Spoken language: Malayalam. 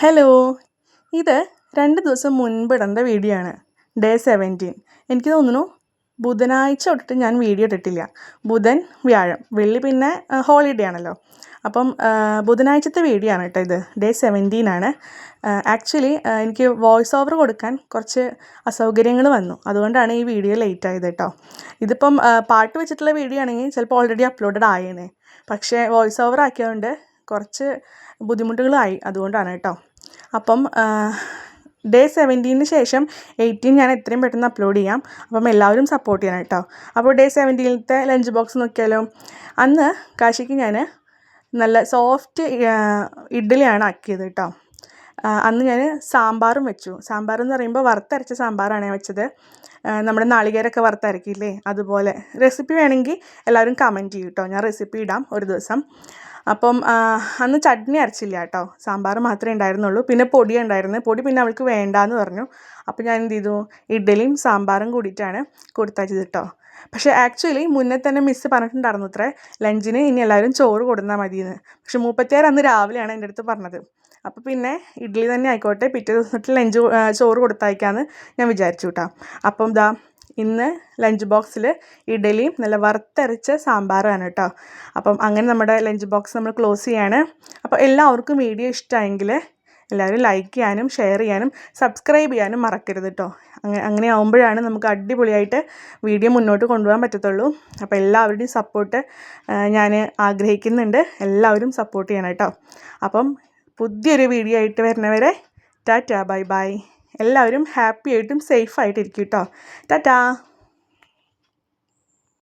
ഹലോ, ഇത് 2 ദിവസം മുൻപ് ഇടേണ്ട വീഡിയോ ആണ്. ഡേ 17. എനിക്ക് തോന്നുന്നു ബുധനാഴ്ച തൊട്ടിട്ട് ഞാൻ വീഡിയോ ഇട്ടിട്ടില്ല. ബുധൻ, വ്യാഴം, വെള്ളി പിന്നെ ഹോളിഡേ ആണല്ലോ. അപ്പം ബുധനാഴ്ചത്തെ വീഡിയോ ആണ് കേട്ടോ ഇത്. ഡേ 17 ആണ്. ആക്ച്വലി എനിക്ക് വോയിസ് ഓവർ കൊടുക്കാൻ കുറച്ച് അസൗകര്യങ്ങൾ വന്നു. അതുകൊണ്ടാണ് ഈ വീഡിയോ ലേറ്റ് ആയത് കേട്ടോ. ഇതിപ്പം പാട്ട് വെച്ചിട്ടുള്ള വീഡിയോ ആണെങ്കിൽ ചിലപ്പോൾ ഓൾറെഡി അപ്ലോഡഡ് ആയേനെ. പക്ഷേ വോയിസ് ഓവർ ആക്കിയതുകൊണ്ട് കുറച്ച് ബുദ്ധിമുട്ടുകളായി. അതുകൊണ്ടാണ് കേട്ടോ. അപ്പം ഡേ 17 ശേഷം 18 ഞാൻ എത്രയും പെട്ടെന്ന് അപ്ലോഡ് ചെയ്യാം. അപ്പം എല്ലാവരും സപ്പോർട്ട് ചെയ്യണം കേട്ടോ. അപ്പോൾ ഡേ 17 ലഞ്ച് ബോക്സ് നോക്കിയാലോ. അന്ന് കാശിക്ക് ഞാൻ നല്ല സോഫ്റ്റ് ഇഡ്ഡലിയാണ് ആക്കിയത് കേട്ടോ. അന്ന് ഞാൻ സാമ്പാറും വെച്ചു. സാമ്പാർ എന്ന് പറയുമ്പോൾ വറുത്തരച്ച സാമ്പാറാണ് ഞാൻ വെച്ചത്. നമ്മുടെ നാളികേരമൊക്കെ വറുത്തരക്കില്ലേ, അതുപോലെ. റെസിപ്പി വേണമെങ്കിൽ എല്ലാവരും കമൻറ്റ് ചെയ്യും കേട്ടോ. ഞാൻ റെസിപ്പി ഇടാം ഒരു ദിവസം. അപ്പം അന്ന് ചട്നി അരച്ചില്ല കേട്ടോ. സാമ്പാർ മാത്രമേ ഉണ്ടായിരുന്നുള്ളൂ. പിന്നെ പൊടി ഉണ്ടായിരുന്നു. പൊടി പിന്നെ അവൾക്ക് വേണ്ടാന്ന് പറഞ്ഞു. അപ്പോൾ ഞാൻ എന്ത് ചെയ്തു, ഇഡ്ഡലിയും സാമ്പാറും കൂടിയിട്ടാണ് കൊടുത്തയച്ചത് കേട്ടോ. പക്ഷേ ആക്ച്വലി മുന്നേ തന്നെ മിസ്സ് പറഞ്ഞിട്ടുണ്ടായിരുന്നു അത്രേ, ലഞ്ചിന് ഇനി എല്ലാവരും ചോറ് കൊടുന്നാൽ മതിയെന്ന്. പക്ഷെ 36 അന്ന് രാവിലെയാണ് എൻ്റെ അടുത്ത് പറഞ്ഞത്. അപ്പോൾ പിന്നെ ഇഡ്ഡലി തന്നെ ആയിക്കോട്ടെ, പിറ്റേ ദിവസത്തിൽ ചോറ് കൊടുത്തയക്കാമെന്ന് ഞാൻ വിചാരിച്ചു കേട്ടോ. അപ്പം ദാ ഇന്ന് ലഞ്ച് ബോക്സിൽ ഇഡ്ഡലിയും നല്ല വറുത്തരച്ച സാമ്പാറുമാണ് കേട്ടോ. അപ്പം അങ്ങനെ നമ്മുടെ ലഞ്ച് ബോക്സ് നമ്മൾ ക്ലോസ് ചെയ്യാണ്. അപ്പോൾ എല്ലാവർക്കും വീഡിയോ ഇഷ്ടമായെങ്കിൽ എല്ലാവരും ലൈക്ക് ചെയ്യാനും ഷെയർ ചെയ്യാനും സബ്സ്ക്രൈബ് ചെയ്യാനും മറക്കരുത് കേട്ടോ. അങ്ങനെ ആകുമ്പോഴാണ് നമുക്ക് അടിപൊളിയായിട്ട് വീഡിയോ മുന്നോട്ട് കൊണ്ടുപോകാൻ പറ്റത്തുള്ളൂ. അപ്പോൾ എല്ലാവരുടെയും സപ്പോർട്ട് ഞാൻ ആഗ്രഹിക്കുന്നുണ്ട്. എല്ലാവരും സപ്പോർട്ട് ചെയ്യണം കേട്ടോ. അപ്പം പുതിയൊരു വീഡിയോ ആയിട്ട് വരുന്നവരെ ടാറ്റാ, ബൈ ബൈ. എല്ലാവരും ഹാപ്പി ആയിട്ടും സേഫ് ആയിട്ടിരിക്കും കേട്ടോ. ടാറ്റാ.